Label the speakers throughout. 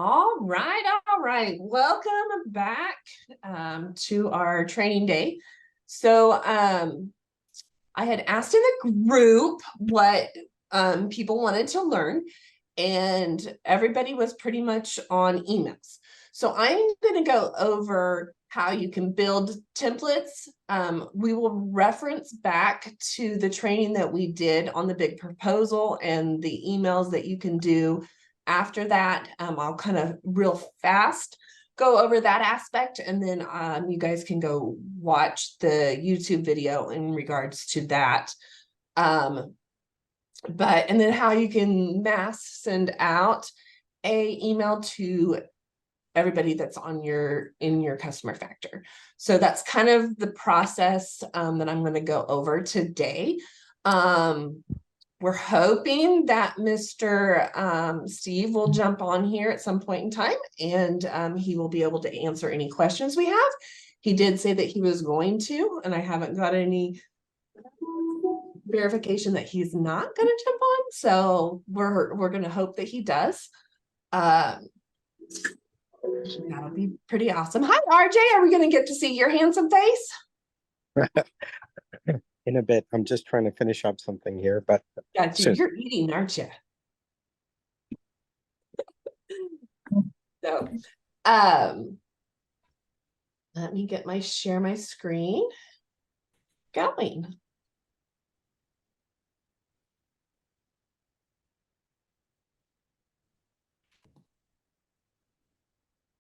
Speaker 1: All right, all right. Welcome back to our training day. So I had asked in the group what people wanted to learn, and everybody was pretty much on emails. So I'm going to go over how you can build templates. We will reference back to the training that we did on the big proposal and the emails that you can do after that. I'll kind of real fast go over that aspect, and then you guys can go watch the YouTube video in regards to that. And then how you can mass send out a email to everybody that's on in your customer factor. So that's kind of the process that I'm going to go over today. We're hoping that Mr. Steve will jump on here at some point in time, and he will be able to answer any questions we have. He did say that he was going to, and I haven't got any verification that he's not going to jump on. So we're going to hope that he does. That'll be pretty awesome. Hi, RJ. Are we going to get to see your handsome face?
Speaker 2: In a bit. I'm just trying to finish up something here, but
Speaker 1: gotcha. You're eating, aren't you? So, let me get share my screen going.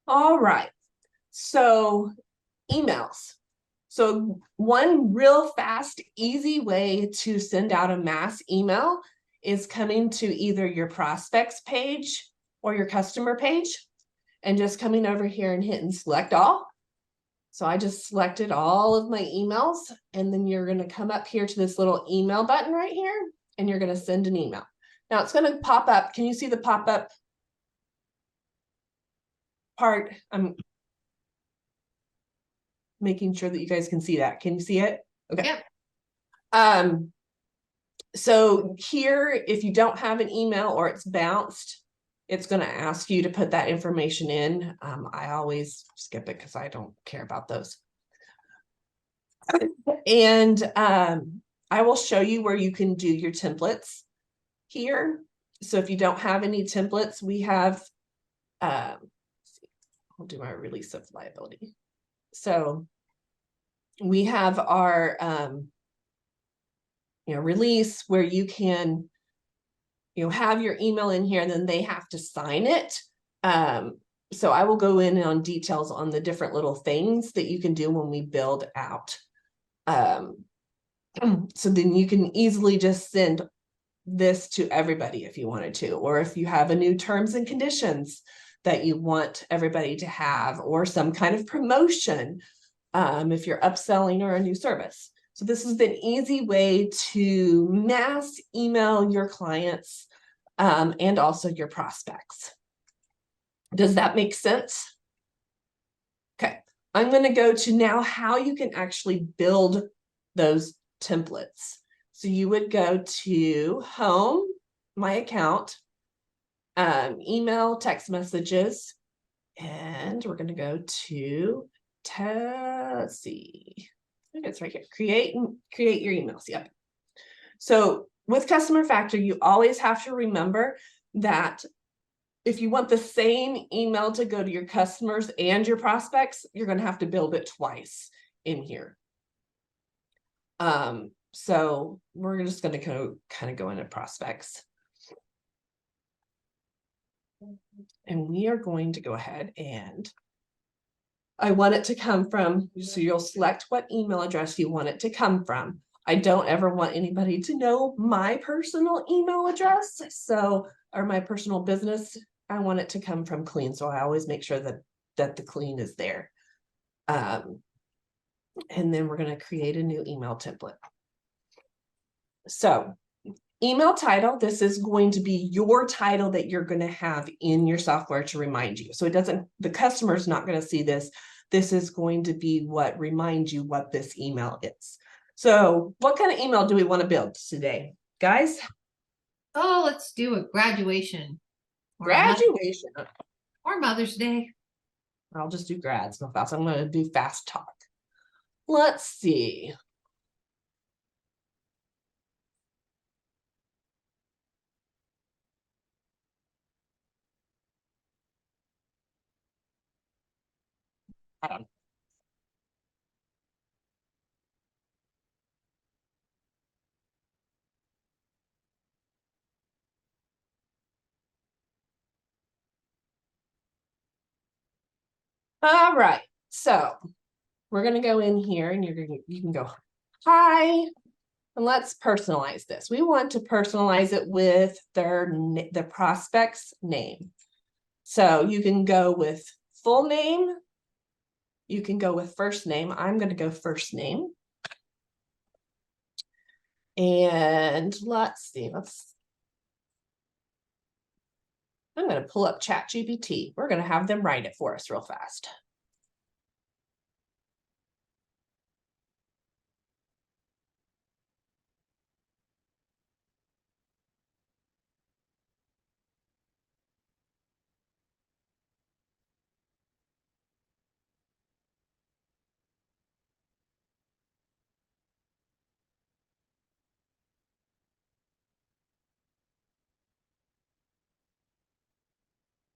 Speaker 1: All right. So, emails. So one real fast, easy way to send out a mass email is coming to either your prospects page or your customer page and just coming over here and hitting select all. So I just selected all of my emails, and then you're going to come up here to this little email button right here, and you're going to send an email. Now it's going to pop up. Can you see the pop-up part? I'm making sure that you guys can see that. Can you see it? Okay. Yeah. So here, if you don't have an email or it's bounced, it's going to ask you to put that information in. I always skip it because I don't care about those. And I will show you where you can do your templates here. So if you don't have any templates, we have, I'll do my release of liability. So we have our release where you can have your email in here, and then they have to sign it. So I will go in on details on the different little things that you can do when we build out. So then you can easily just send this to everybody if you wanted to, or if you have a new terms and conditions that you want everybody to have, or some kind of promotion, if you're upselling or a new service. So this is an easy way to mass email your clients and also your prospects. Does that make sense? Okay, I'm going to go to now how you can actually build those templates. So you would go to Home, My Account, Email, Text Messages, and we're going to go to, let's see, I think it's right here, create your emails. Yep. So with Customer Factor, you always have to remember that if you want the same email to go to your customers and your prospects, you're going to have to build it twice in here. So we're just going to kind of go into prospects. And we are going to go ahead and I want it to come from, so you'll select what email address you want it to come from. I don't ever want anybody to know my personal email address, or my personal business. I want it to come from clean, so I always make sure that the clean is there. And then we're going to create a new email template. So email title, this is going to be your title that you're going to have in your software to remind you. So the customer's not going to see this. This is going to be what reminds you what this email is. So what kind of email do we want to build today, guys?
Speaker 3: Oh, let's do a graduation.
Speaker 1: Graduation.
Speaker 3: Or Mother's Day.
Speaker 1: I'll just do grads real fast. I'm going to do fast talk. Let's see. I don't know. All right, so we're gonna go in here and you can go, hi, and let's personalize this. We want to personalize it with the prospect's name. So you can go with full name, you can go with first name. I'm gonna go first name. And let's see, I'm going to pull up ChatGPT. We're going to have them write it for us real fast.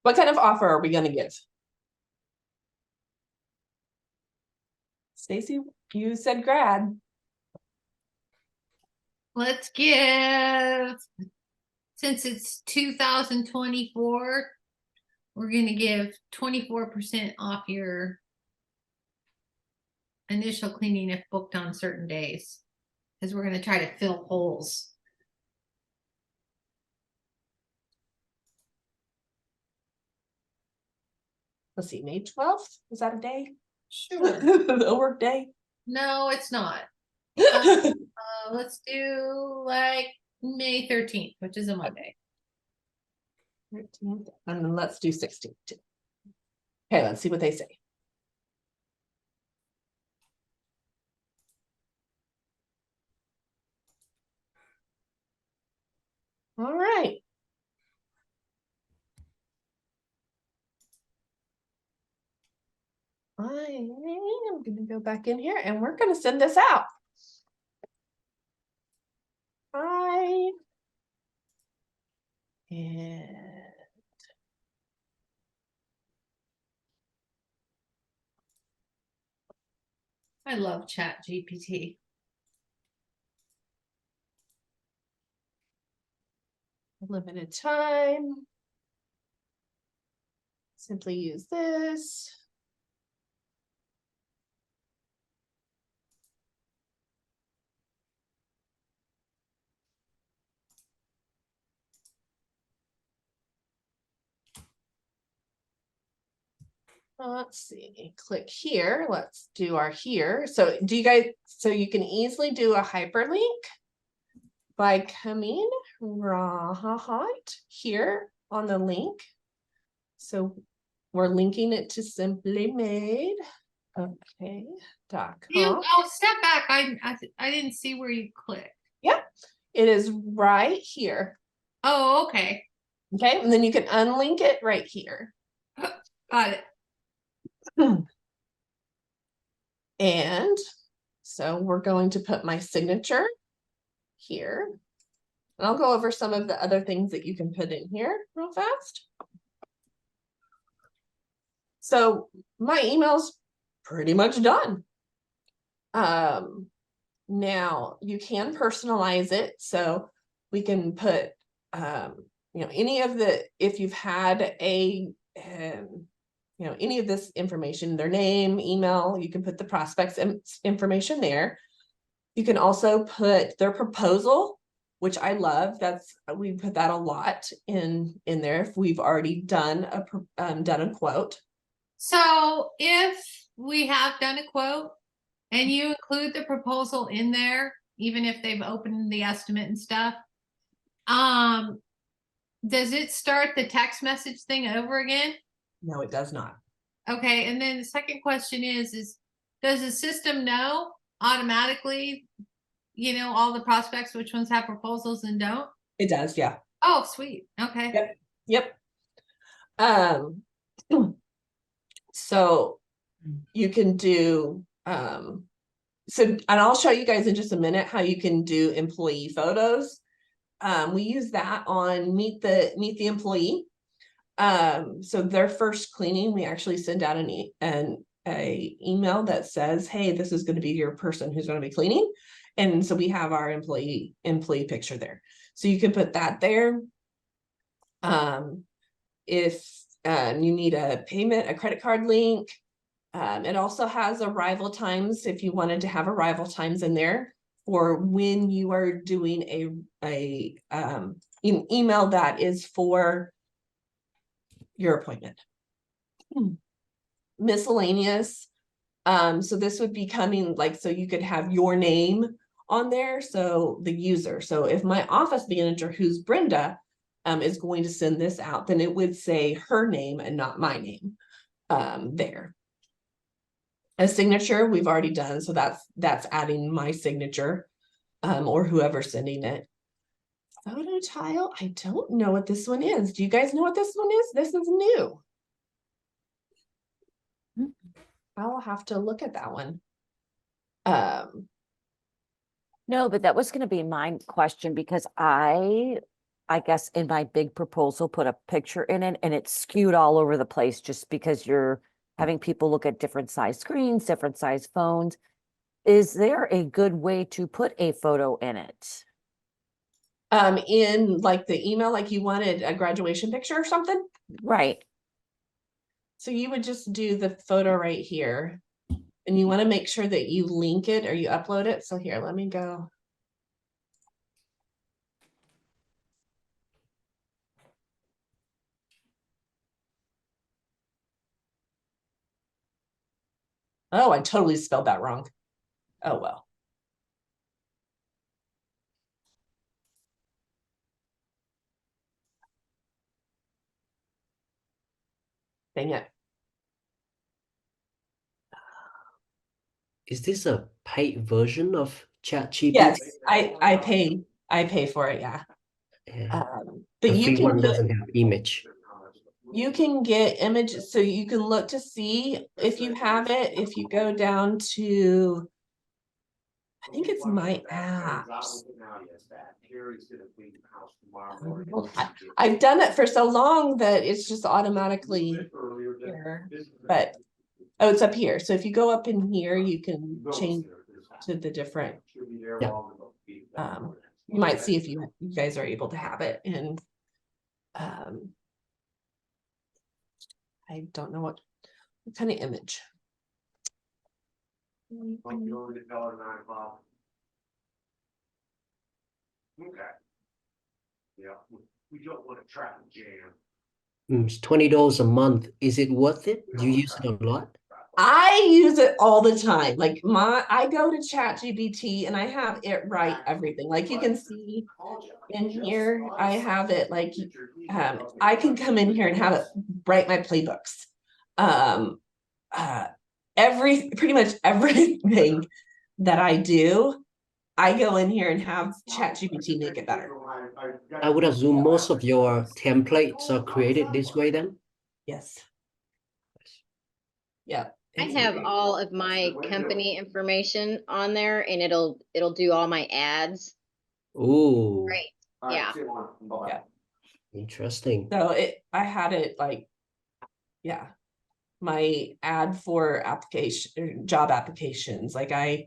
Speaker 1: What kind of offer are we going to give? Stacy, you said grad.
Speaker 3: Let's give, since it's 2024, we're going to give 24% off your initial cleaning if booked on certain days. Because we're going to try to fill holes.
Speaker 1: Let's see, May 12th? Is that a day?
Speaker 3: Sure.
Speaker 1: A work day?
Speaker 3: No, it's not. Let's do like May 13th, which is a Monday.
Speaker 1: 13th, and then let's do 16th too. Okay, let's see what they say. All right. I'm going to go back in here and we're going to send this out. Hi. And
Speaker 3: I love ChatGPT.
Speaker 1: limited time. Simply use this. Let's see, click here. Let's do our here. So do you guys, so you can easily do a hyperlink by coming right here on the link. So we're linking it to Simply Made. Okay. .com.
Speaker 3: Step back. I didn't see where you clicked.
Speaker 1: Yep. It is right here.
Speaker 3: Oh, okay.
Speaker 1: Okay. And then you can unlink it right here.
Speaker 3: Got it.
Speaker 1: And so we're going to put my signature here. And I'll go over some of the other things that you can put in here real fast. So my email's pretty much done. Now you can personalize it. So we can put, any of the, if you've had any of this information, their name, email, you can put the prospects information there. You can also put their proposal, which I love. We put that a lot in there if we've already done a quote.
Speaker 3: So if we have done a quote and you include the proposal in there, even if they've opened the estimate and stuff, does it start the text message thing over again?
Speaker 1: No, it does not.
Speaker 3: Okay, and then the second question is does the system know automatically, all the prospects, which ones have proposals and don't?
Speaker 1: It does, yeah.
Speaker 3: Oh, sweet. Okay.
Speaker 1: Yep. So you can do, and I'll show you guys in just a minute how you can do employee photos. We use that on Meet the Employee. So their first cleaning, we actually send out an email that says, hey, this is going to be your person who's going to be cleaning. And so we have our employee picture there. So you can put that there. If you need a credit card link, it also has arrival times if you wanted to have arrival times in there for when you are doing an email that is for your appointment. Miscellaneous. So this would be coming like, so you could have your name on there. So the user. So if my office manager, who's Brenda, is going to send this out, then it would say her name and not my name there. A signature we've already done. So that's adding my signature or whoever's sending it. Photo tile. I don't know what this one is. Do you guys know what this one is? This is new. I'll have to look at that one.
Speaker 4: No, but that was going to be my question because I guess in my big proposal put a picture in it and it's skewed all over the place just because you're having people look at different size screens, different size phones. Is there a good way to put a photo in it?
Speaker 1: In like the email, like you wanted a graduation picture or something?
Speaker 4: Right.
Speaker 1: So you would just do the photo right here. And you want to make sure that you link it or you upload it. So here, let me go. Oh, I totally spelled that wrong. Oh, well. Dang it.
Speaker 5: Is this a paid version of ChatGPT?
Speaker 1: Yes, I pay for it, yeah.
Speaker 5: Yeah.
Speaker 1: But
Speaker 5: The
Speaker 1: you
Speaker 5: free
Speaker 1: can
Speaker 5: one
Speaker 1: get,
Speaker 5: doesn't have image.
Speaker 1: you can get images, so you can look to see if you have it. If you go down to, I think it's my apps. I've done it for so long that it's just automatically here, but oh, it's up here. So if you go up in here, you can change to the different.
Speaker 5: Yeah.
Speaker 1: You might see if you guys are able to have it, and I don't know what kind of image.
Speaker 6: Okay. Yeah, we don't want to traffic jam.
Speaker 5: It's $20 a month. Is it worth it? Do you use it a lot?
Speaker 1: I use it all the time. Like I go to ChatGPT and I have it write everything. Like you can see in here, I have it like I can come in here and have it write my playbooks. Pretty much everything that I do, I go in here and have ChatGPT make it better.
Speaker 5: I would assume most of your templates are created this way then?
Speaker 1: Yes. Yeah.
Speaker 7: I have all of my company information on there and it'll do all my ads.
Speaker 5: Oh,
Speaker 7: Great. Yeah.
Speaker 1: Yeah.
Speaker 5: interesting.
Speaker 1: So I had it like, yeah, my ad for job applications. Like I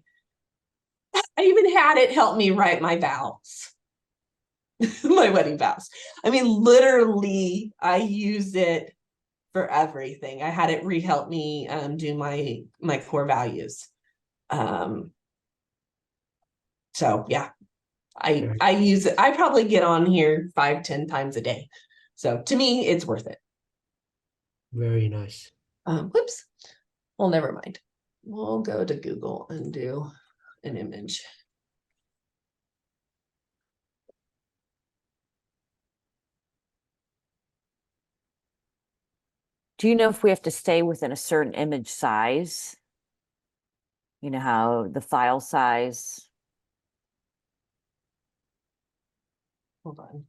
Speaker 1: even had it help me write my vows, my wedding vows. I mean, literally, I use it for everything. I had it help me do my core values. So yeah, I use it. I probably get on here 5-10 times a day. So to me, it's worth it.
Speaker 5: Very nice.
Speaker 1: Whoops. Well, never mind. We'll go to Google and do an image.
Speaker 4: Do you know if we have to stay within a certain image size? You know how the file size?
Speaker 1: Hold on.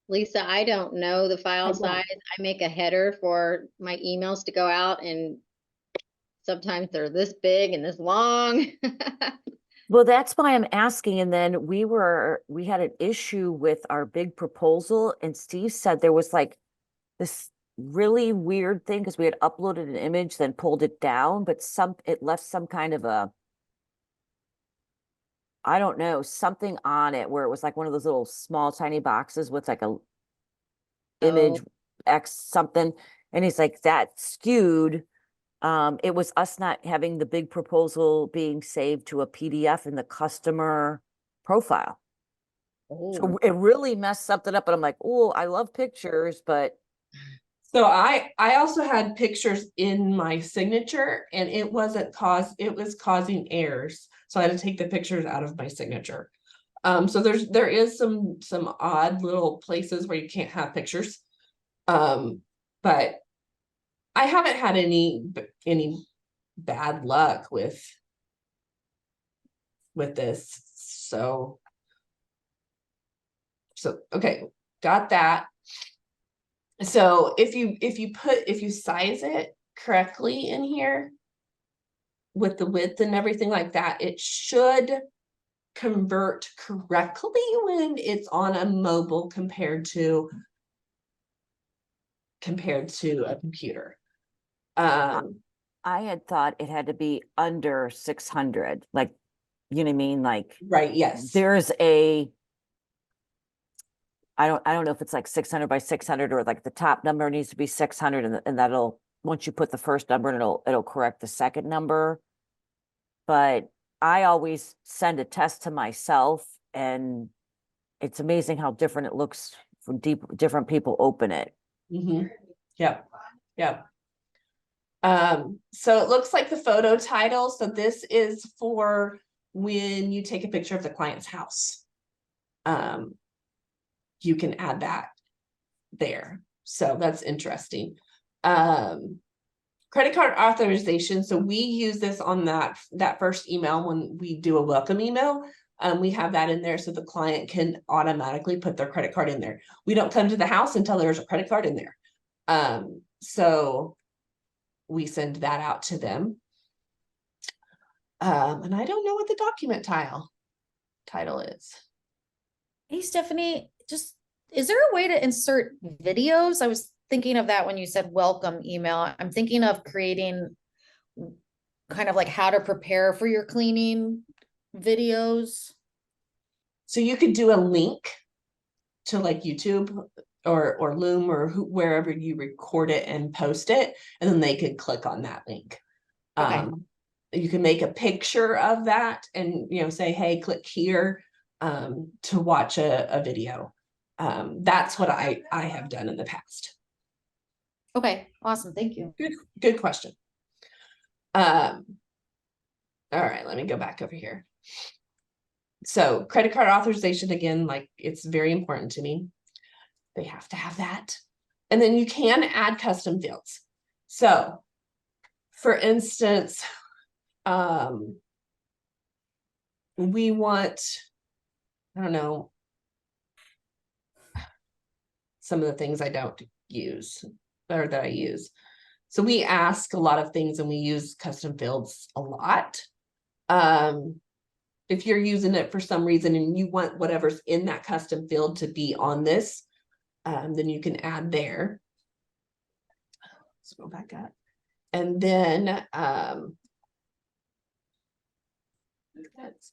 Speaker 7: Lisa, I don't know the file
Speaker 1: don't.
Speaker 7: size. I make a header for my emails to go out, and sometimes they're this big and this long.
Speaker 4: Well, that's why I'm asking. And then we had an issue with our big proposal, and Steve said there was like this really weird thing because we had uploaded an image, then pulled it down, but it left some kind of a, I don't know, something on it where it was like one of those little small tiny boxes with like a image X something. And he's like, that skewed. It was us not having the big proposal being saved to a PDF in the customer profile. So it really messed something up. And I'm like, oh, I love pictures, but
Speaker 1: So I also had pictures in my signature, and it was causing errors. So I had to take the pictures out of my signature. So there is some odd little places where you can't have pictures. But I haven't had any bad luck with this. So okay, got that. So if you size it correctly in here with the width and everything like that, it should convert correctly when it's on a mobile compared to a computer.
Speaker 4: I had thought it had to be under 600, like, you know what I mean? Like,
Speaker 1: right, yes.
Speaker 4: there's I don't know if it's like 600 by 600 or like the top number needs to be 600, and that'll, once you put the first number in, it'll correct the second number. But I always send a test to myself, and it's amazing how different it looks when different people open it.
Speaker 1: Mm-hmm. Yep. So it looks like the photo title. So this is for when you take a picture of the client's house. You can add that there. So that's interesting. Credit card authorization. So we use this on that first email when we do a welcome email. We have that in there so the client can automatically put their credit card in there. We don't come to the house until there's a credit card in there. So we send that out to them. And I don't know what the document title is.
Speaker 8: Hey, Stephanie, is there a way to insert videos? I was thinking of that when you said welcome email. I'm thinking of creating kind of like how to prepare for your cleaning videos.
Speaker 1: So you could do a link to like YouTube or Loom or wherever you record it and post it, and then they could click on that link.
Speaker 8: Okay.
Speaker 1: You can make a picture of that and, say, hey, click here to watch a video. That's what I have done in the past.
Speaker 8: Okay, awesome. Thank you.
Speaker 1: Good question. All right, let me go back over here. So credit card authorization, again, like, it's very important to me. They have to have that. And then you can add custom fields. So for instance, we want, I don't know, some of the things I don't use or that I use. So we ask a lot of things and we use custom fields a lot. If you're using it for some reason and you want whatever's in that custom field to be on this, then you can add there. Let's go back up. And then that's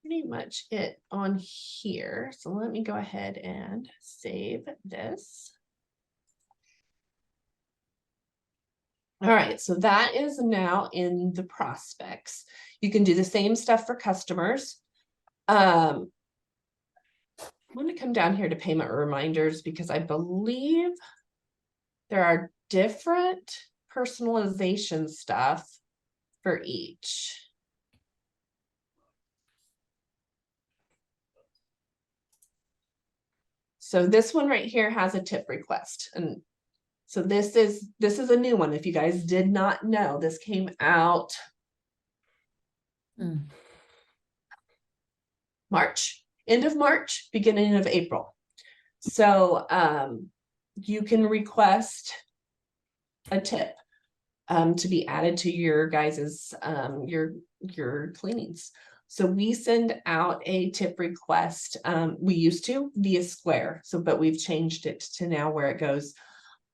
Speaker 1: pretty much it on here. So let me go ahead and save this. All right, so that is now in the prospects. You can do the same stuff for customers. I'm going to come down here to payment reminders because I believe there are different personalization stuff for each. So this one right here has a tip request, and so this is a new one. If you guys did not know, this came out March. end of March, beginning of April. So you can request a tip to be added to your guys's your cleanings. So we send out a tip request. We used to via Square, but we've changed it to now where it goes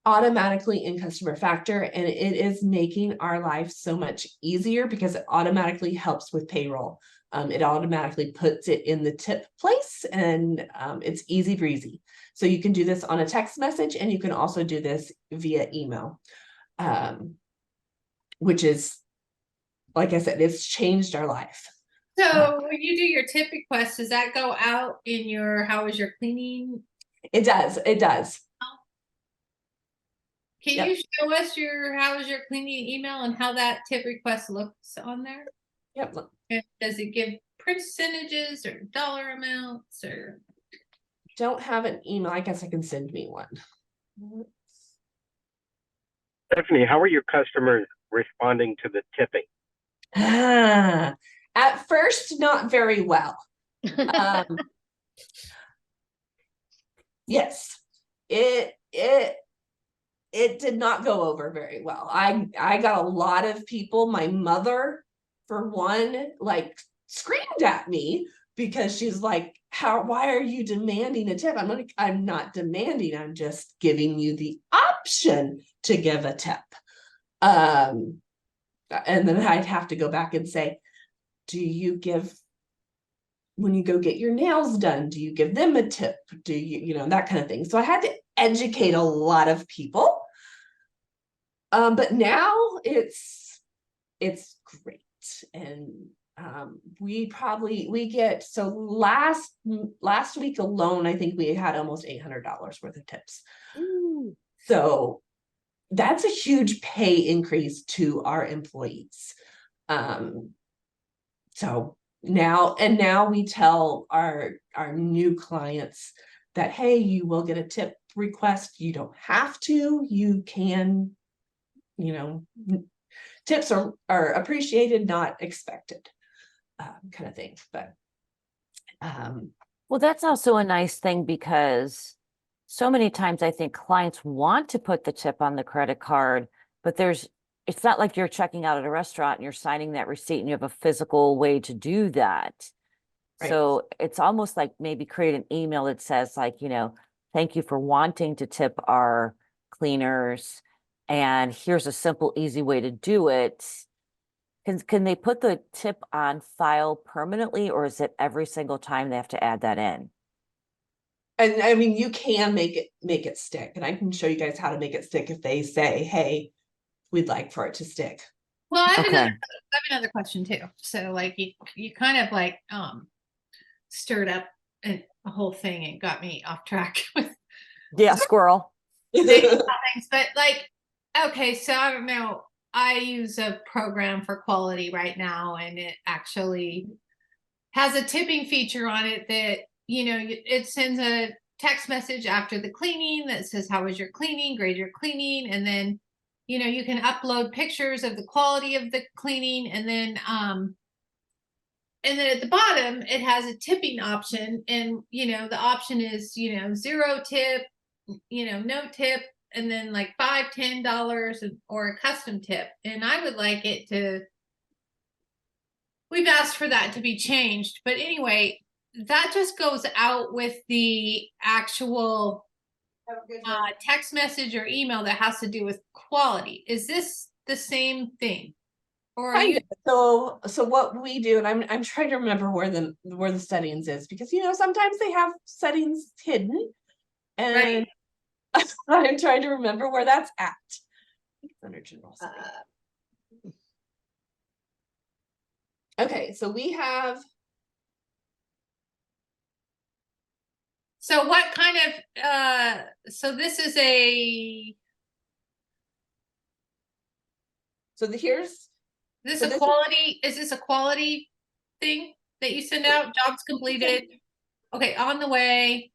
Speaker 1: automatically in customer factor, and it is making our life so much easier because it automatically helps with payroll. It automatically puts it in the tip place, and it's easy breezy. So you can do this on a text message, and you can also do this via email, which is, like I said, it's changed our life.
Speaker 3: So when you do your tip request, does that go out in your how is your cleaning?
Speaker 1: It does.
Speaker 3: Can
Speaker 1: Yep.
Speaker 3: you show us your how is your cleaning email and how that tip request looks on there?
Speaker 1: Yep.
Speaker 3: And does it give percentages or dollar amounts or?
Speaker 1: Don't have an email. I guess I can send me one.
Speaker 2: Stephanie, how are your customers responding to the tipping?
Speaker 1: At first, not very well. Yes, it did not go over very well. I got a lot of people. My mother, for one, like screamed at me because she's like, why are you demanding a tip? I'm like, I'm not demanding, I'm just giving you the option to give a tip. And then I'd have to go back and say, do you give, when you go get your nails done, do you give them a tip? Do you, that kind of thing. So I had to educate a lot of people. But now it's great. And we get, so last week alone, I think we had almost $800 worth of tips.
Speaker 4: Ooh.
Speaker 1: So that's a huge pay increase to our employees. So now we tell our new clients that, hey, you will get a tip request. You don't have to, you can, tips are appreciated, not expected, kind of thing. But
Speaker 4: well, that's also a nice thing because so many times I think clients want to put the tip on the credit card, but it's not like you're checking out at a restaurant and you're signing that receipt and you have a physical way to do that.
Speaker 1: Right.
Speaker 4: So it's almost like maybe create an email that says like, thank you for wanting to tip our cleaners. And here's a simple, easy way to do it. Can they put the tip on file permanently, or is it every single time they have to add that in?
Speaker 1: and I mean, you can make it stick, and I can show you guys how to make it stick if they say, hey, we'd like for it to stick.
Speaker 3: Well, I have
Speaker 4: Okay.
Speaker 3: another question too. So like you kind of like stirred up a whole thing and got me off track with
Speaker 4: Yeah, squirrel.
Speaker 3: things, but like, okay, so I don't know. I use a program for quality right now, and it actually has a tipping feature on it that, it sends a text message after the cleaning that says, how was your cleaning? Grade your cleaning. And then, you can upload pictures of the quality of the cleaning. And then at the bottom, it has a tipping option. And, the option is, 0 tip, no tip, and then like $5, $10 or a custom tip. And I would like it to, we've asked for that to be changed. But anyway, that just goes out with the actual text message or email that has to do with quality. Is this the same thing? Or are you?
Speaker 1: So what we do, and I'm trying to remember where the settings is, because sometimes they have settings hidden, and
Speaker 3: Right.
Speaker 1: I'm trying to remember where that's at. I think it's under general settings. Okay, so we have.
Speaker 3: So what kind of so this is a
Speaker 1: Here's
Speaker 3: this
Speaker 1: so
Speaker 3: a
Speaker 1: this
Speaker 3: quality is this a quality thing that you send out? Jobs completed. Okay, on the way.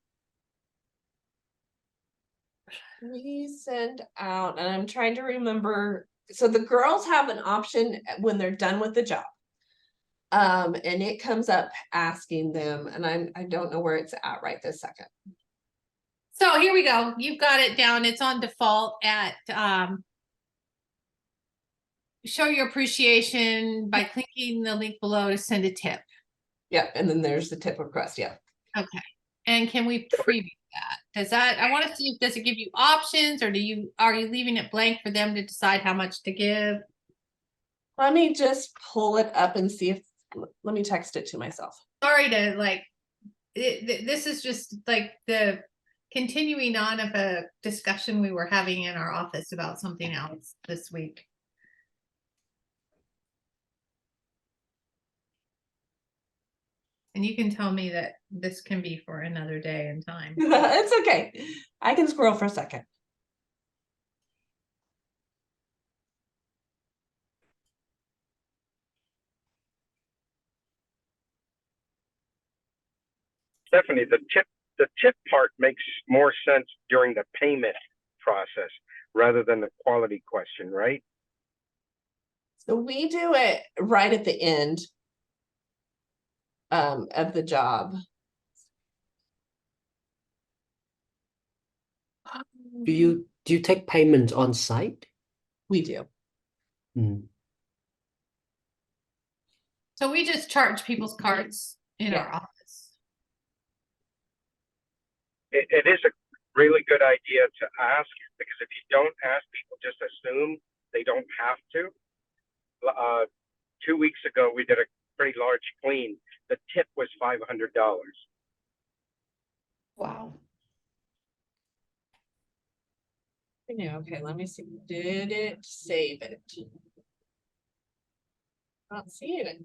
Speaker 1: we send out, and I'm trying to remember. So the girls have an option when they're done with the job. And it comes up asking them, and I don't know where it's at right this second.
Speaker 3: So here we go. You've got it down. It's on default at show your appreciation by clicking the link below to send a tip.
Speaker 1: Yep, and then there's the tip request. Yeah.
Speaker 3: Okay. And can we preview that? Does that, I want to see, does it give you options, or are you leaving it blank for them to decide how much to give?
Speaker 1: Let me just pull it up and see if, let me text it to myself.
Speaker 3: Sorry to like, this is just like the continuing on of a discussion we were having in our office about something else this week. And you can tell me that this can be for another day and time.
Speaker 1: It's okay. I can scroll for a second.
Speaker 2: Stephanie, the tip part makes more sense during the payment process rather than the quality question, right?
Speaker 1: So we do it right at the end of the job.
Speaker 5: Do you take payment on site?
Speaker 1: We do.
Speaker 5: Mm.
Speaker 3: So we just charge people's cards in our office.
Speaker 2: It is a really good idea to ask, because if you don't ask, people just assume they don't have to. 2 weeks ago, we did a pretty large clean. The tip was $500.
Speaker 8: Wow.
Speaker 1: Yeah, okay, let me see. Did it save it? Not seeing it.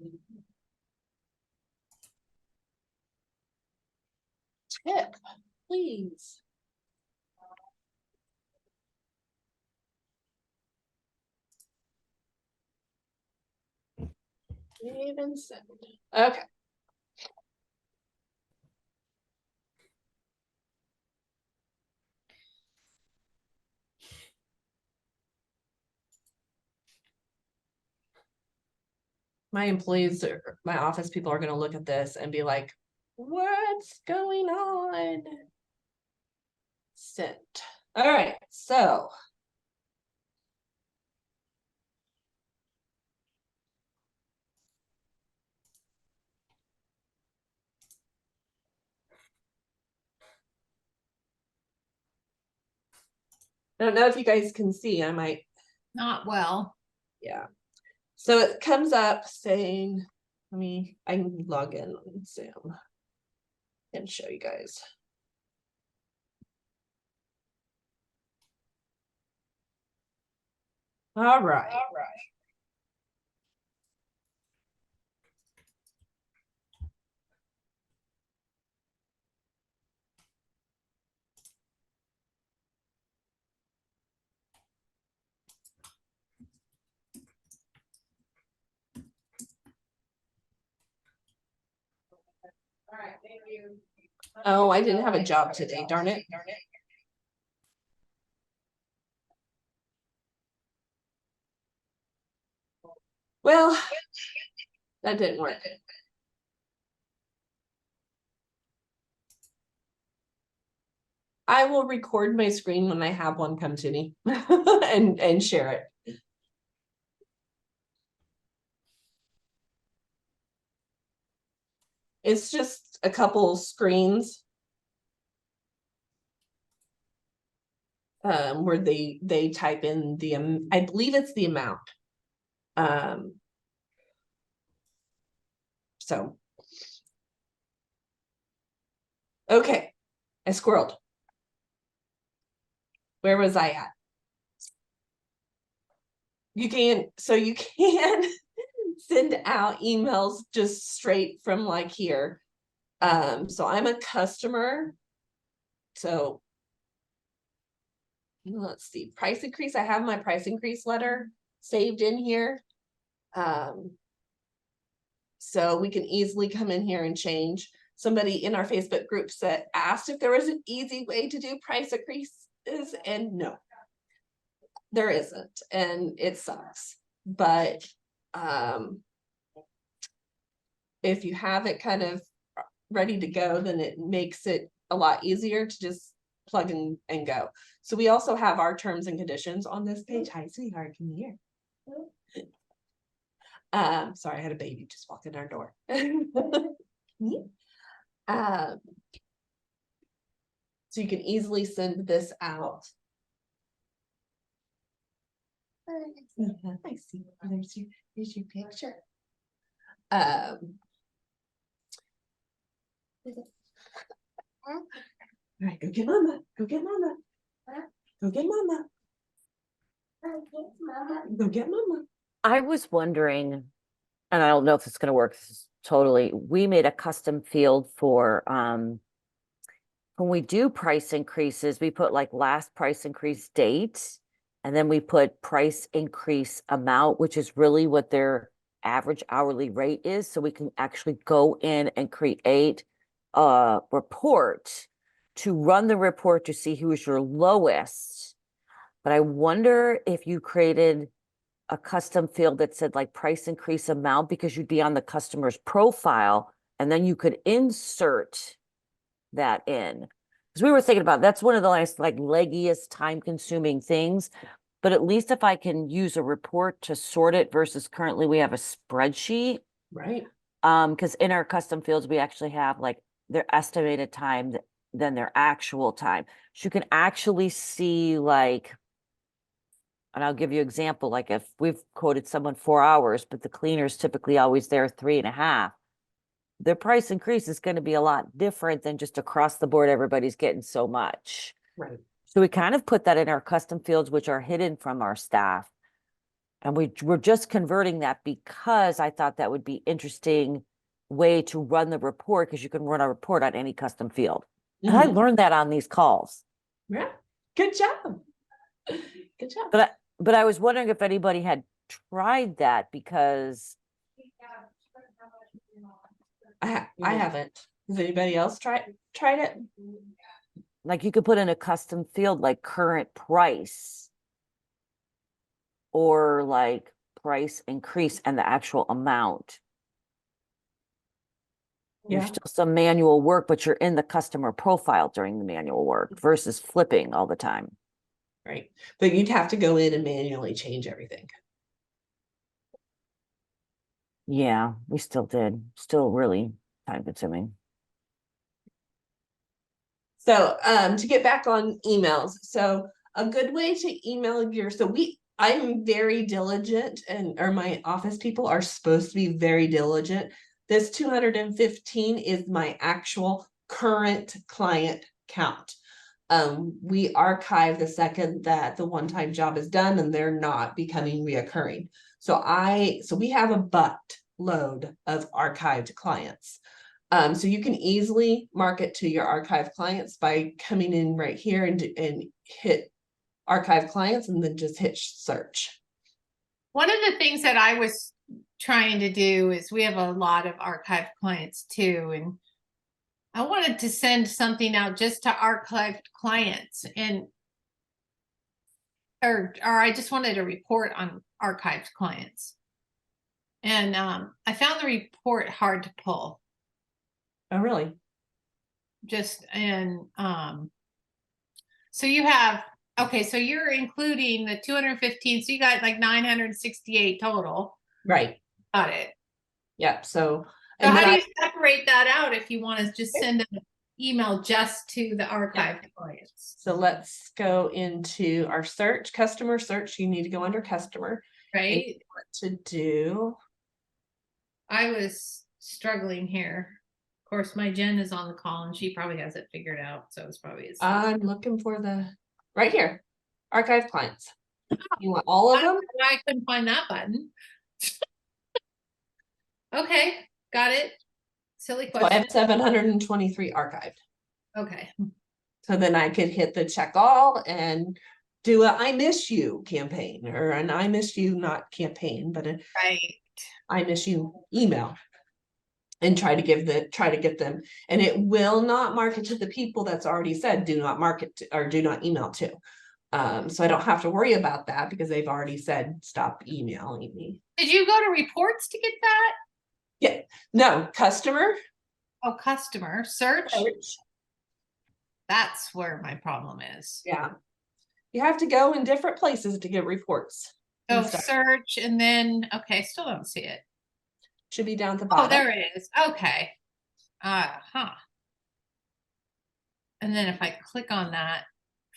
Speaker 1: Tip, please. Even send. Okay. My employees, or my office people are going to look at this and be like, what's going on? Sent. All right, so. I don't know if you guys can see, I might.
Speaker 3: Not well.
Speaker 1: Yeah. So it comes up saying, I can log in on Zoom and show you guys. All right. All right, thank you. Oh, I didn't have a job today, darn it. Well, that didn't work. I will record my screen when I have one come to me and share it. It's just a couple screens where they type in the I believe it's the amount. So okay, I squirreled. Where was I at? You can send out emails just straight from like here. So I'm a customer. So let's see, price increase. I have my price increase letter saved in here. So we can easily come in here and change. Somebody in our Facebook group asked if there was an easy way to do price increases, and no, there isn't, and it sucks. But if you have it kind of ready to go, then it makes it a lot easier to just plug in and go. So we also have our terms and conditions on this page. Hi, sweetheart, can you hear? Sorry, I had a baby just walk in our door. So you can easily send this out. I see. Here's your picture. All right, go get mama. Go get mama. Go get mama. Go get mama.
Speaker 4: I was wondering, and I don't know if it's going to work. This is totally, we made a custom field for when we do price increases, we put like last price increase date, and then we put price increase amount, which is really what their average hourly rate is. So we can actually go in and create a report to run the report to see who is your lowest. But I wonder if you created a custom field that said like price increase amount, because you'd be on the customer's profile, and then you could insert that in. Because we were thinking about, that's one of the last like leggiest time consuming things. But at least if I can use a report to sort it versus currently we have a spreadsheet.
Speaker 1: Right.
Speaker 4: Because in our custom fields, we actually have like their estimated time than their actual time. So you can actually see like, and I'll give you an example, like if we've quoted someone 4 hours, but the cleaner's typically always there 3.5, their price increase is going to be a lot different than just across the board, everybody's getting so much.
Speaker 1: Right.
Speaker 4: So we kind of put that in our custom fields, which are hidden from our staff. And we're just converting that because I thought that would be interesting way to run the report, because you can run a report on any custom field. And I learned that on these calls.
Speaker 1: Yeah. Good job. Good job.
Speaker 4: But I was wondering if anybody had tried that, because
Speaker 1: I haven't. Has anybody else tried it?
Speaker 4: like you could put in a custom field like current price or like price increase and the actual amount.
Speaker 1: Yeah.
Speaker 4: There's still some manual work, but you're in the customer profile during the manual work versus flipping all the time.
Speaker 1: Right. But you'd have to go in and manually change everything.
Speaker 4: Yeah, we still did. Still really time consuming.
Speaker 1: So to get back on emails, so a good way to email I'm very diligent, or my office people are supposed to be very diligent. This 215 is my actual current client count. We archive the second that the one-time job is done and they're not becoming reoccurring. So we have a buttload of archived clients. So you can easily market to your archive clients by coming in right here and hit archive clients and then just hit search.
Speaker 3: One of the things that I was trying to do is we have a lot of archive clients too. And I wanted to send something out just to archived clients or I just wanted a report on archived clients. And I found the report hard to pull.
Speaker 1: Oh, really?
Speaker 3: So you have, okay, so you're including the 215, so you got like 968 total.
Speaker 1: Right.
Speaker 3: Got it.
Speaker 1: Yep. So
Speaker 3: how do you separate that out if you want to just send an email just to the archived clients?
Speaker 1: So let's go into our search, customer search. You need to go under customer.
Speaker 3: Right.
Speaker 1: What to do.
Speaker 3: I was struggling here. Of course, my Jen is on the call and she probably has it figured out. So it's probably.
Speaker 1: I'm looking for right here, archive clients. You want all of them?
Speaker 3: I couldn't find that button. Okay, got it. Silly question.
Speaker 1: So I have 723 archived.
Speaker 3: Okay.
Speaker 1: So then I could hit the check all and do a I miss you campaign, or an I miss you not campaign, but a I miss you email. And try to get them, and it will not market to the people that's already said do not market to, or do not email to. So I don't have to worry about that because they've already said stop emailing me.
Speaker 3: Did you go to reports to get that?
Speaker 1: Yeah, no, customer
Speaker 3: Oh, customer search.
Speaker 1: search.
Speaker 3: That's where my problem is.
Speaker 1: Yeah. You have to go in different places to get reports. and
Speaker 3: So
Speaker 1: stuff.
Speaker 3: search and then, okay, still don't see it.
Speaker 1: Should be down at the
Speaker 3: Oh,
Speaker 1: bottom.
Speaker 3: there it is. Okay. Huh. And then if I click on that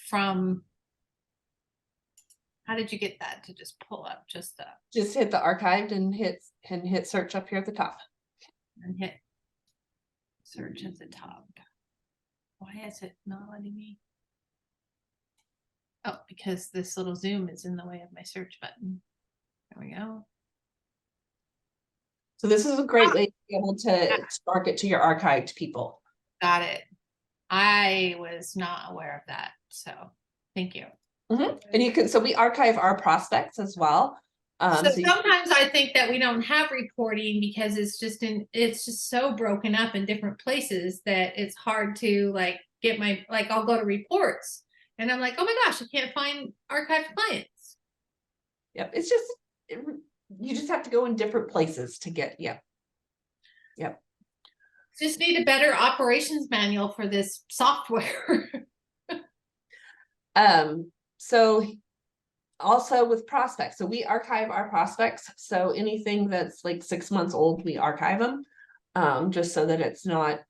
Speaker 3: from, how did you get that to just pull up just the
Speaker 1: Just hit the archived and hit search up here at the top.
Speaker 3: and hit search at the top? Why is it not letting me? Oh, because this little zoom is in the way of my search button. There we go.
Speaker 1: So this is a great way to be able to market to your archived people.
Speaker 3: Got it. I was not aware of that. So thank you.
Speaker 1: And you can, so we archive our prospects as well.
Speaker 3: So
Speaker 1: So you-
Speaker 3: sometimes I think that we don't have reporting because it's just so broken up in different places that it's hard to like get my, like I'll go to reports and I'm like, oh my gosh, I can't find archived clients.
Speaker 1: Yep, it's just, you just have to go in different places to get, yep.
Speaker 3: Just need a better operations manual for this software.
Speaker 1: So also with prospects, so we archive our prospects. So anything that's like 6 months old, we archive them. Just so that it's not,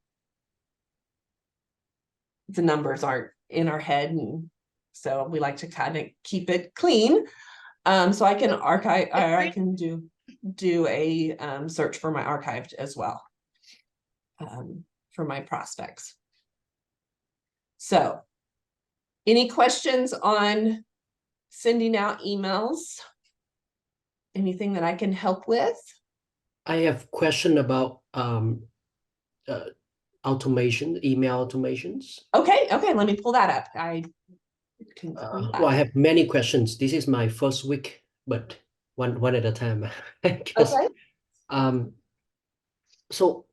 Speaker 1: the numbers aren't in our head. And so we like to kind of keep it clean. So I can archive, or I can do a search for my archived as well. For my prospects. So any questions on sending out emails? Anything that I can help with?
Speaker 5: I have question about automation, email automations.
Speaker 1: Okay, let me pull that up. I can
Speaker 5: Well, I have many questions. This is my first week, but one at a time.
Speaker 1: okay.
Speaker 5: So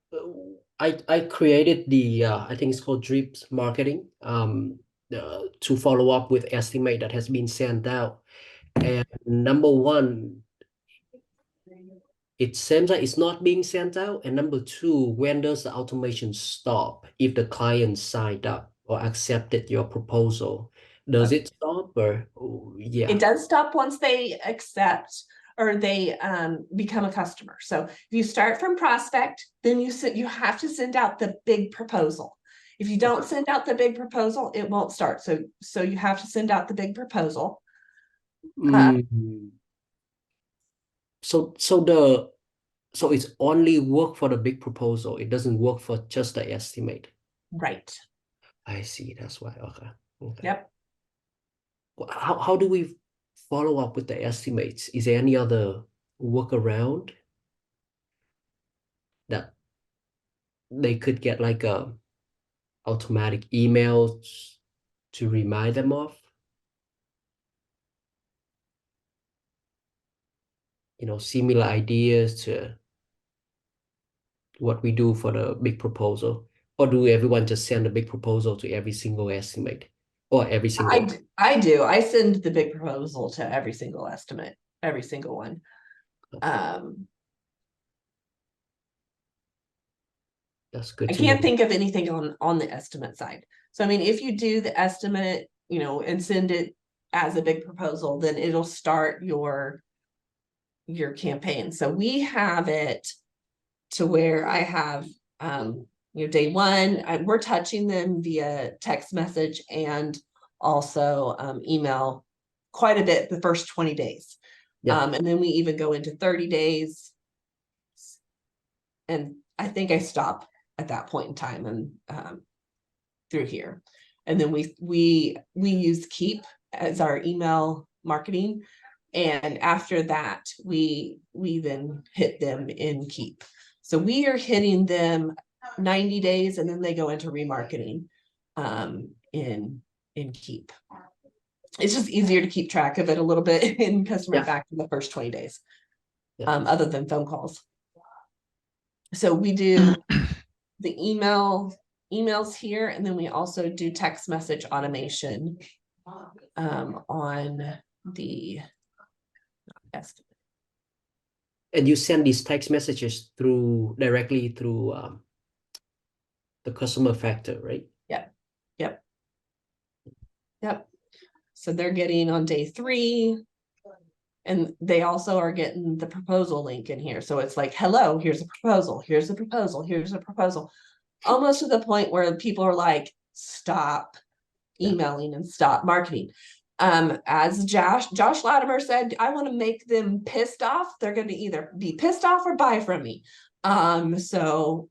Speaker 5: I created the I think it's called Drips marketing to follow up with estimate that has been sent out. And number one, it seems like it's not being sent out. And number two, when does the automation stop? If the client signed up or accepted your proposal, does it stop or yeah?
Speaker 1: It does stop once they accept or they become a customer. So if you start from prospect, then you have to send out the big proposal. If you don't send out the big proposal, it won't start. So you have to send out the big proposal.
Speaker 5: So it's only work for the big proposal. It doesn't work for just the estimate.
Speaker 1: Right.
Speaker 5: I see. That's why. Okay.
Speaker 1: Yep.
Speaker 5: How do we follow up with the estimates? Is there any other workaround that they could get like a automatic emails to remind them of? Similar ideas to what we do for the big proposal, or do everyone just send a big proposal to every single estimate or every single?
Speaker 1: I do. I send the big proposal to every single estimate, every single one.
Speaker 5: That's good.
Speaker 1: I can't think of anything on the estimate side. So I mean, if you do the estimate, and send it as a big proposal, then it'll start your campaign. So we have it to where I have day one, we're touching them via text message and also email quite a bit the first 20 days. And then we even go into 30 days. And I think I stop at that point in time and through here. And then we use Keep as our email marketing. And after that, we then hit them in Keep. So we are hitting them 90 days and then they go into remarketing in Keep. It's just easier to keep track of it a little bit in customer back in the first 20 days, other than phone calls. So we do the emails here, and then we also do text message automation on the estimate.
Speaker 5: And you send these text messages directly through the customer factor, right?
Speaker 1: Yep. So they're getting on day 3. And they also are getting the proposal link in here. So it's like, hello, here's a proposal, here's a proposal, here's a proposal. Almost to the point where people are like, stop emailing and stop marketing. As Josh Latimer said, I want to make them pissed off. They're going to either be pissed off or buy from me. So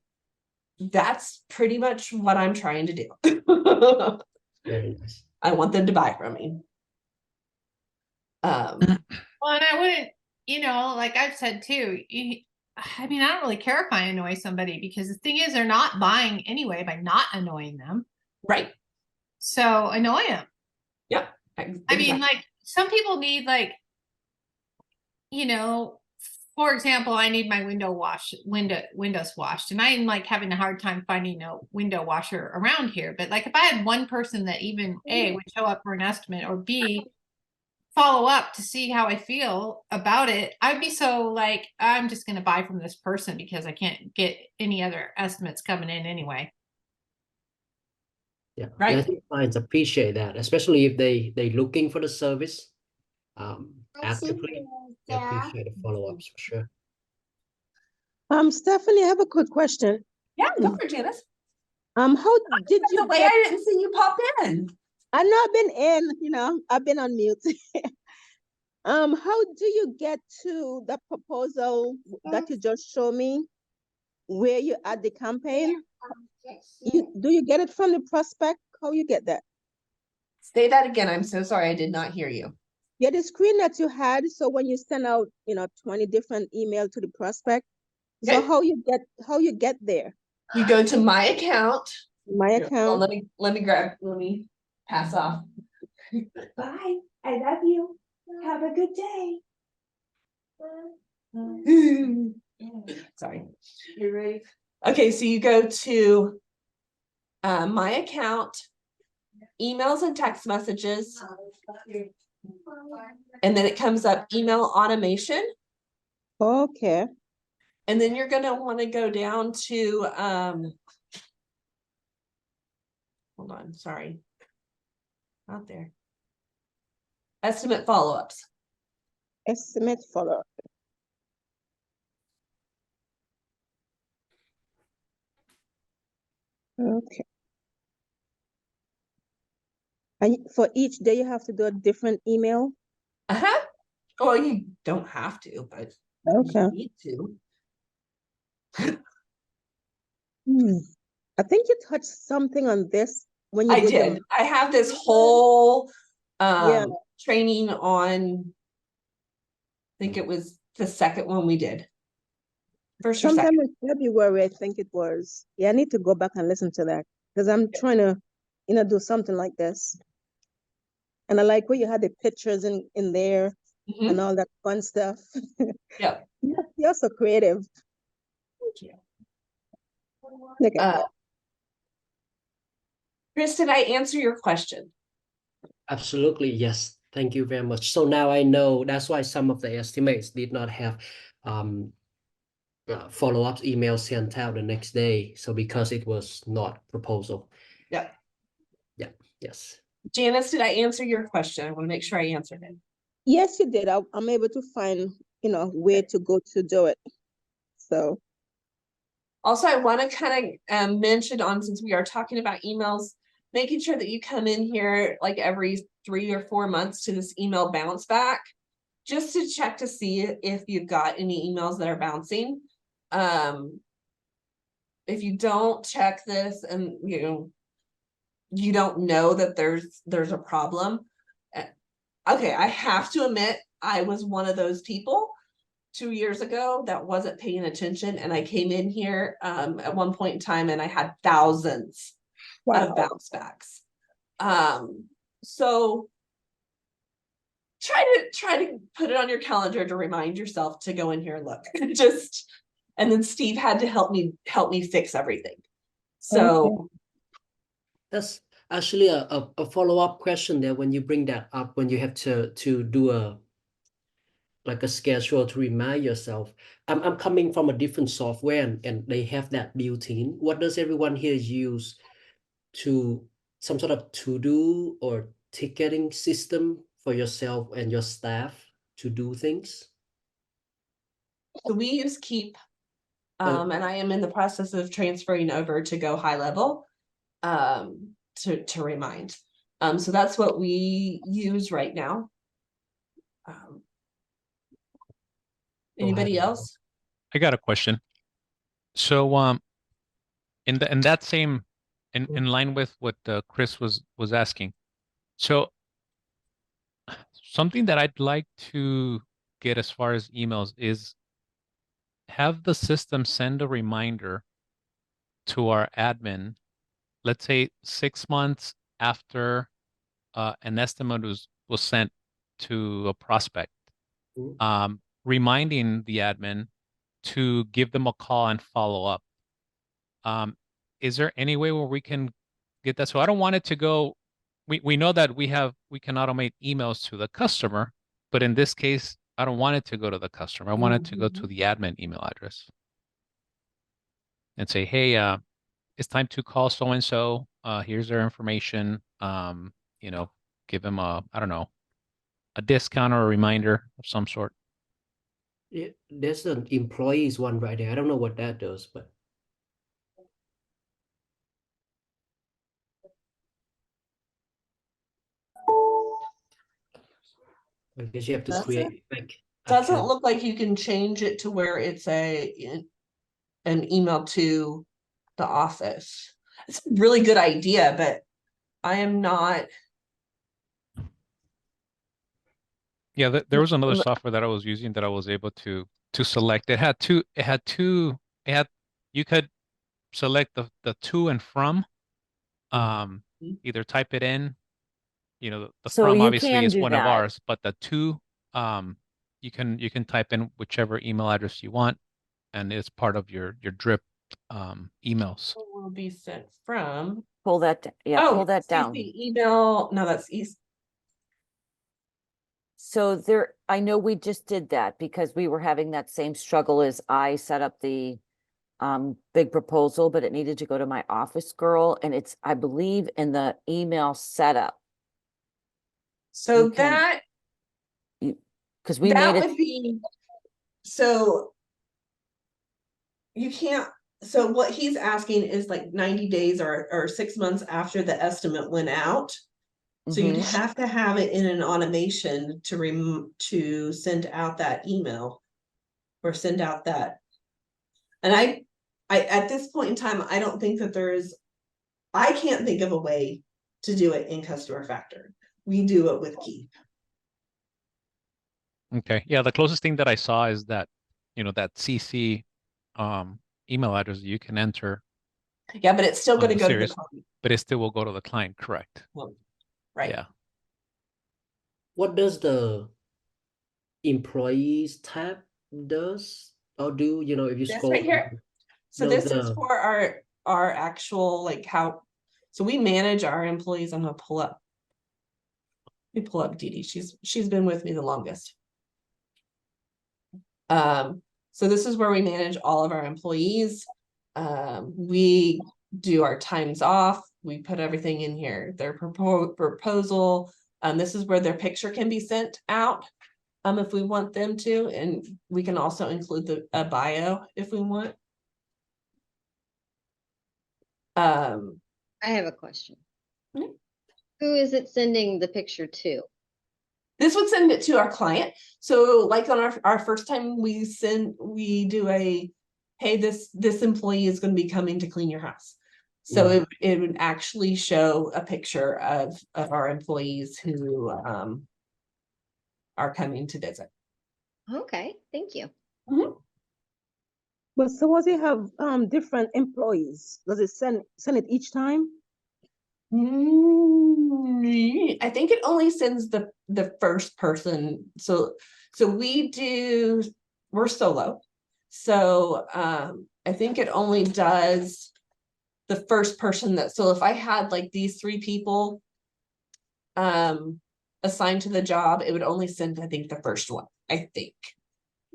Speaker 1: that's pretty much what I'm trying to do.
Speaker 5: Very nice.
Speaker 1: I want them to buy from me.
Speaker 3: Well, and I wouldn't, like I've said too, I mean, I don't really care if I annoy somebody, because the thing is, they're not buying anyway by not annoying them.
Speaker 1: Right.
Speaker 3: So annoy them.
Speaker 1: Yeah.
Speaker 3: I mean, like, some people need, like, for example, I need my windows washed, and I'm like having a hard time finding a window washer around here. But like, if I had one person that even A, would show up for an estimate, or B, follow up to see how I feel about it, I'd be so like, I'm just going to buy from this person because I can't get any other estimates coming in anyway.
Speaker 5: Yeah,
Speaker 1: Right.
Speaker 5: And I think clients appreciate that, especially if they looking for the service actively. They appreciate the follow-ups for sure.
Speaker 9: Stephanie, I have a quick question.
Speaker 1: Yeah, go for it, Janice.
Speaker 9: How did
Speaker 1: By
Speaker 9: you
Speaker 1: the way,
Speaker 9: get?
Speaker 1: I didn't see you pop in.
Speaker 9: I know I've been in, I've been on mute. How do you get to the proposal that you just showed me, where you add the campaign? Do you get it from the prospect? How you get that?
Speaker 1: Say that again. I'm so sorry. I did not hear you.
Speaker 9: Yeah, the screen that you had. So when you send out, 20 different email to the prospect. So
Speaker 1: Okay.
Speaker 9: how you get there?
Speaker 1: You go to my account.
Speaker 9: My
Speaker 1: Here, well,
Speaker 9: account.
Speaker 1: let me pass off. Bye. I love you. Have a good day. Sorry. You ready? Okay, so you go to my account, emails and text messages, and then it comes up email automation.
Speaker 9: Okay.
Speaker 1: And then you're gonna want to go down to hold on, sorry. Not there. Estimate follow-ups.
Speaker 9: Estimate follow-up. Okay. And for each day, you have to do a different email?
Speaker 1: Uh-huh. Well, you don't have to, but
Speaker 9: Okay.
Speaker 1: you need to.
Speaker 9: I think you touched something on this when you
Speaker 1: I
Speaker 9: did the
Speaker 1: did. I have this whole
Speaker 9: Yeah.
Speaker 1: training on, I think it was the second one we did. First or
Speaker 9: sometime
Speaker 1: second.
Speaker 9: in February, I think it was. Yeah, I need to go back and listen to that because I'm trying to, do something like this. And I like where you had the pictures in there
Speaker 1: Mhm.
Speaker 9: and all that fun stuff.
Speaker 1: Yeah.
Speaker 9: You're so creative.
Speaker 1: Thank you.
Speaker 9: Look at that.
Speaker 1: Chris, did I answer your question?
Speaker 5: Absolutely, yes. Thank you very much. So now I know that's why some of the estimates did not have follow-up emails sent out the next day. So because it was not proposal.
Speaker 1: Yeah.
Speaker 5: Yeah, yes.
Speaker 1: Janice, did I answer your question? I want to make sure I answered it.
Speaker 9: Yes, you did. I'm able to find, where to go to do it. So.
Speaker 1: Also, I want to kind of mention on, since we are talking about emails, making sure that you come in here like every 3 or 4 months to this email bounce back, just to check to see if you've got any emails that are bouncing. If you don't check this and you don't know that there's a problem. Okay, I have to admit, I was one of those people 2 years ago that wasn't paying attention, and I came in here at one point in time and I had thousands of bounce backs. So try to put it on your calendar to remind yourself to go in here and look. And then Steve had to help me fix everything. So
Speaker 9: Okay.
Speaker 5: That's actually a follow-up question there when you bring that up, when you have to do like a schedule to remind yourself. I'm coming from a different software and they have that built in. What does everyone here use to some sort of to-do or ticketing system for yourself and your staff to do things?
Speaker 1: So we use Keep, and I am in the process of transferring over to Go High Level, to remind. So that's what we use right now. Anybody else?
Speaker 10: I got a question. So, in that same, in line with what Chris was asking. So, something that I'd like to get as far as emails is have the system send a reminder to our admin, let's say 6 months after an estimate was sent to a prospect, reminding the admin to give them a call and follow up. Is there any way where we can get that? So I don't want it to go, we know that we can automate emails to the customer, but in this case, I don't want it to go to the customer. I want it to go to the admin email address and say, hey, it's time to call so-and-so. Here's their information. You know, give them a, I don't know, a discount or a reminder of some sort.
Speaker 5: Yeah, there's an employees one right there. I don't know what that does, but I guess you have to create like
Speaker 1: Doesn't look like you can change it to where it's an email to the office. It's a really good idea, but I am not.
Speaker 10: Yeah, there was another software that I was using that I was able to select. It had you could select the to and from, either type it in, you know, the
Speaker 4: So
Speaker 10: from
Speaker 4: you
Speaker 10: obviously
Speaker 4: can
Speaker 10: is
Speaker 4: do
Speaker 10: one of
Speaker 4: that.
Speaker 10: ours, but the to, you can type in whichever email address you want, and it's part of your drip emails.
Speaker 1: Will be sent from.
Speaker 4: Pull that, pull that down.
Speaker 1: CC email. No, that's easy.
Speaker 4: So there, I know we just did that because we were having that same struggle as I set up the big proposal, but it needed to go to my office girl, and it's, I believe, in the email setup.
Speaker 1: So that
Speaker 4: because we made it
Speaker 1: would be, so you can't, so what he's asking is like 90 days or 6 months after the estimate went out. So you'd have to have it in an automation to send out that email or send out that. And I at this point in time, I don't think that I can't think of a way to do it in Customer Factor. We do it with Keep.
Speaker 10: Okay. Yeah, the closest thing that I saw is that, you know, that CC email address you can enter.
Speaker 1: Yeah, but it's still going to go to the
Speaker 10: client. But it still will go to the client, correct?
Speaker 1: Well, right.
Speaker 10: Yeah.
Speaker 5: What does the employees tab does or do, you know, if you scroll
Speaker 1: right here. So this is for our actual, like, how, so we manage our employees. I'm gonna pull up Dee Dee. She's been with me the longest. So this is where we manage all of our employees. We do our times off. We put everything in here, their proposal. This is where their picture can be sent out, if we want them to, and we can also include a bio if we want.
Speaker 7: I have a question. Who is it sending the picture to?
Speaker 1: This would send it to our client. So like on our first time we do a, hey, this employee is going to be coming to clean your house. So it would actually show a picture of our employees who are coming to visit.
Speaker 7: Okay, thank you.
Speaker 9: But suppose you have different employees, does it send it each time?
Speaker 1: I think it only sends the first person. So we're solo. So I think it only does the first person so if I had like these 3 people assigned to the job, it would only send, I think, the first one. I think.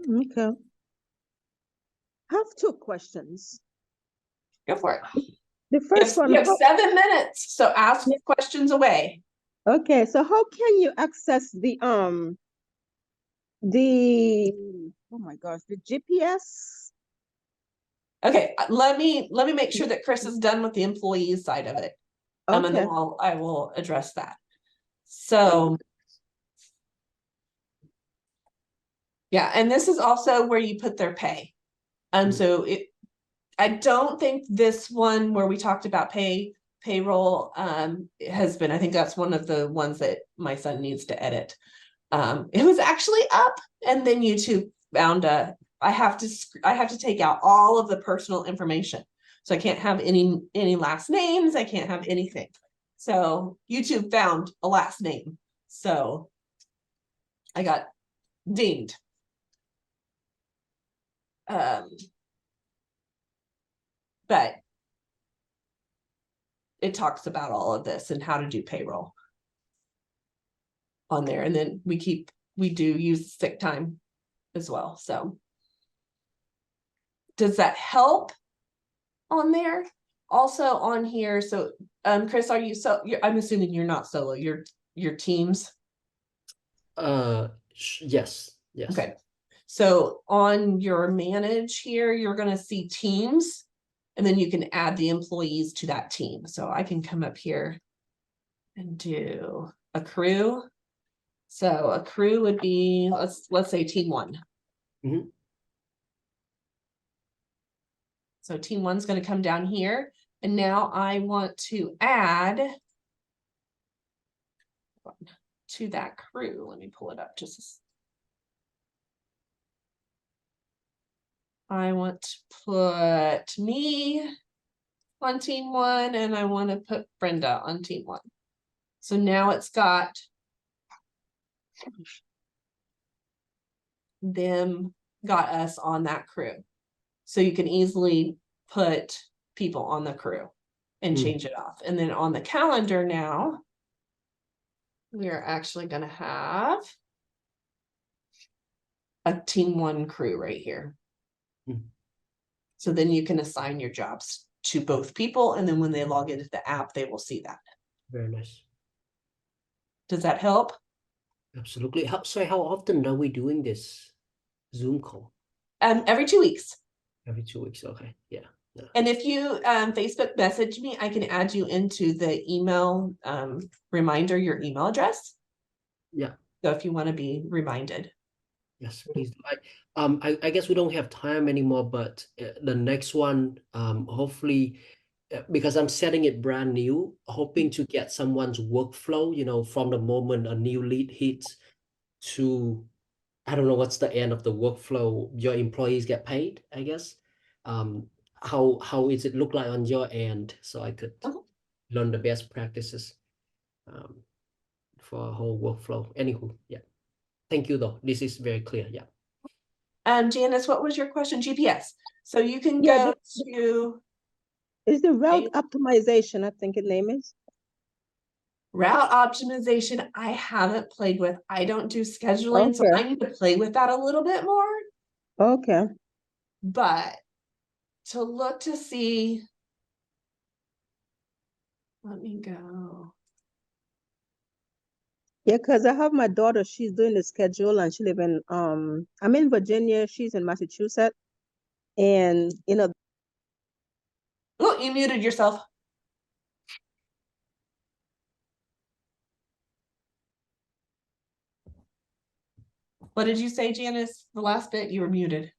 Speaker 9: Okay. I have two questions.
Speaker 1: Go for it.
Speaker 9: The first one,
Speaker 1: You have
Speaker 9: how-
Speaker 1: 7 minutes, so ask questions away.
Speaker 9: okay, so how can you access the oh my gosh, the GPS?
Speaker 1: Okay, let me make sure that Chris is done with the employees side of it. And then
Speaker 9: Okay.
Speaker 1: I will address that. So yeah, and this is also where you put their pay. So I don't think this one where we talked about payroll has been, I think that's one of the ones that my son needs to edit. It was actually up, and then YouTube found I have to take out all of the personal information. So I can't have any last names, I can't have anything. So YouTube found a last name. So I got dinged. But it talks about all of this and how to do payroll on there. And then we do use sick time as well. So does that help on there? Also on here. So Chris, are you I'm assuming you're not solo, your teams?
Speaker 5: Yes.
Speaker 1: Okay. So on your manage here, you're going to see teams, and then you can add the employees to that team. So I can come up here and do a crew. So a crew would be, let's say team 1.
Speaker 5: Mhm.
Speaker 1: So team 1's going to come down here, and now I want to add to that crew. Let me pull it up I want to put me on team 1, and I want to put Brenda on team 1. So now it's got us on that crew. So you can easily put people on the crew and change it off. And then on the calendar now, we are actually going to have a team 1 crew right here. So then you can assign your jobs to both people, and then when they log into the app, they will see that.
Speaker 5: Very nice.
Speaker 1: Does that help?
Speaker 5: Absolutely. How often are we doing this Zoom call?
Speaker 1: Every 2 weeks.
Speaker 5: Every 2 weeks. Okay. Yeah.
Speaker 1: And if you Facebook message me, I can add you into the email reminder, your email address.
Speaker 5: Yeah.
Speaker 1: So if you want to be reminded.
Speaker 5: Yes, please. I guess we don't have time anymore, but the next one, hopefully, because I'm setting it brand new, hoping to get someone's workflow, from the moment a new lead hits to, I don't know what's the end of the workflow, your employees get paid, I guess. How is it look like on your end, so I could learn the best practices for a whole workflow. Anywho, yeah. Thank you though. This is very clear. Yeah.
Speaker 1: Janice, what was your question? GPS. So you can go to
Speaker 9: is the route optimization, I think the name is.
Speaker 1: Route optimization. I haven't played with. I don't do scheduling, so I need to play with that a little bit more.
Speaker 9: Okay.
Speaker 1: But to look to see, let me go.
Speaker 9: Yeah, because I have my daughter, she's doing the schedule, and she live in I'm in Virginia, she's in Massachusetts. And
Speaker 1: Oh, you muted yourself. What did you say, Janice? The last bit, you were muted.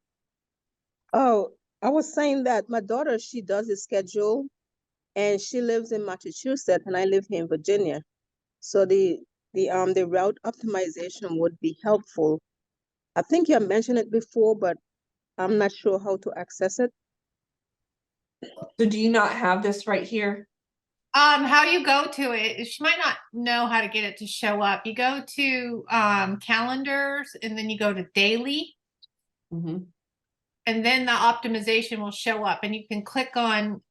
Speaker 9: oh, I was saying that my daughter, she does the schedule, and she lives in Massachusetts, and I live here in Virginia. So the route optimization would be helpful. I think you mentioned it before, but I'm not sure how to access it.
Speaker 1: So do you not have this right here?
Speaker 3: How you go to it, she might not know how to get it to show up. You go to calendars, and then you go to daily. And then the optimization will show up, and you can click on,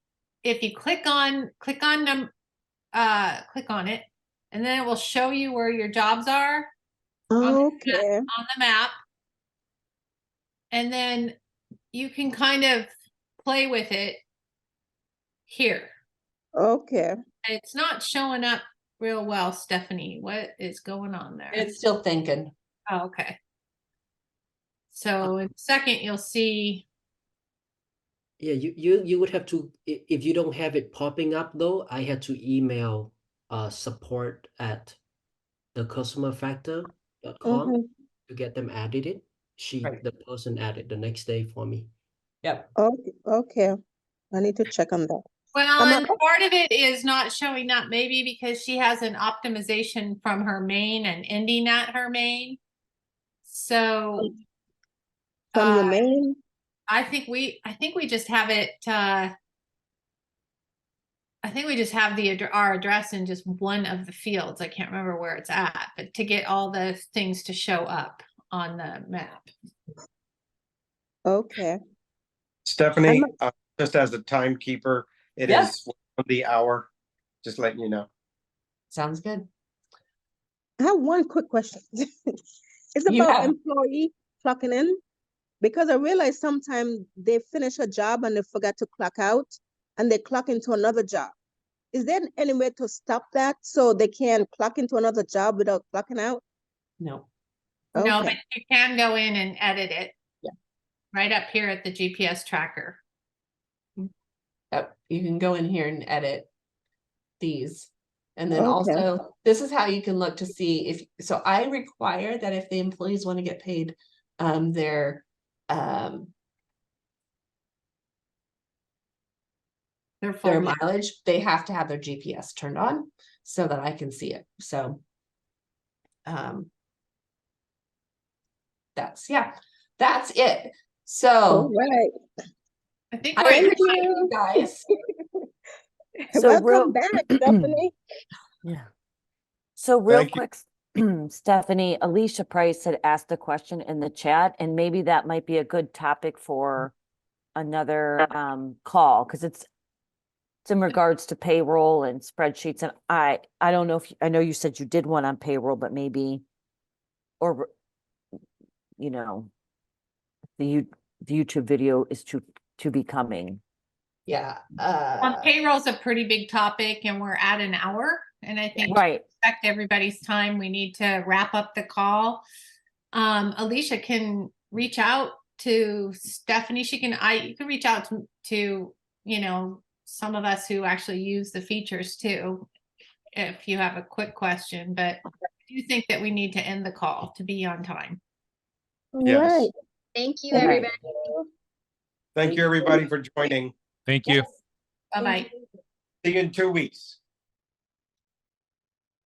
Speaker 3: if you click on it, and then it will show you where your jobs are on the map. And then you can kind of play with it here.
Speaker 9: Okay.
Speaker 3: It's not showing up real well, Stephanie. What is going on there?
Speaker 1: It's still thinking.
Speaker 3: Oh, okay. So in a second, you'll see.
Speaker 5: Yeah, you would have to, if you don't have it popping up though, I had to email support at thecustomerfactor.com
Speaker 9: Mhm.
Speaker 5: to get them added it.
Speaker 1: Right.
Speaker 5: The person added the next day for me.
Speaker 1: Yep.
Speaker 9: Okay, okay. I need to check on that.
Speaker 3: Well,
Speaker 9: I'm
Speaker 3: and part of it is not showing up maybe because she has an optimization from her main and ending at her main. So
Speaker 9: from your main.
Speaker 3: I think we just have it. I think we just have our address in just one of the fields. I can't remember where it's at, but to get all the things to show up on the map.
Speaker 9: Okay.
Speaker 2: Stephanie, just as a timekeeper, it
Speaker 1: Yes.
Speaker 2: is on the hour. Just letting you know.
Speaker 1: Sounds good.
Speaker 9: I have one quick question. It's
Speaker 1: You
Speaker 9: about
Speaker 1: have-
Speaker 9: employee clocking in, because I realize sometimes they finish a job and they forget to clock out and they clock into another job. Is there any way to stop that so they can clock into another job without clocking out?
Speaker 1: No.
Speaker 3: No,
Speaker 9: Okay.
Speaker 3: but you can go in and edit it.
Speaker 1: Yeah.
Speaker 3: Right up here at the GPS tracker.
Speaker 1: Yep. You can go in here and edit these. And then
Speaker 9: Okay.
Speaker 1: also, this is how you can look to see if, so I require that if the employees want to get paid their
Speaker 3: Their
Speaker 1: mileage, they have to have their GPS turned on so that I can see it. So that's it. So
Speaker 9: All right.
Speaker 3: I think
Speaker 1: I
Speaker 3: we're
Speaker 9: Thank
Speaker 1: appreciate
Speaker 9: you.
Speaker 1: you guys.
Speaker 4: So
Speaker 9: Welcome
Speaker 4: real-
Speaker 9: back, Stephanie.
Speaker 4: Yeah. So real
Speaker 2: Thank you.
Speaker 4: quick, Stephanie, Alicia Price had asked a question in the chat, and maybe that might be a good topic for another call, because it's in regards to payroll and spreadsheets. And I don't know if I know you said you did one on payroll, but maybe, or the YouTube video is to be coming.
Speaker 1: Yeah.
Speaker 3: payroll's a pretty big topic and we're at an hour. And I think
Speaker 4: Right.
Speaker 3: to respect everybody's time, we need to wrap up the call. Alicia can reach out to Stephanie. You can reach out to some of us who actually use the features too, if you have a quick question, but I do think that we need to end the call to be on time.
Speaker 9: All
Speaker 2: Yes.
Speaker 9: right.
Speaker 7: Thank you,
Speaker 4: All right.
Speaker 7: everybody.
Speaker 2: Thank you, everybody, for joining.
Speaker 10: Thank you.
Speaker 3: Bye-bye.
Speaker 2: See you in 2 weeks.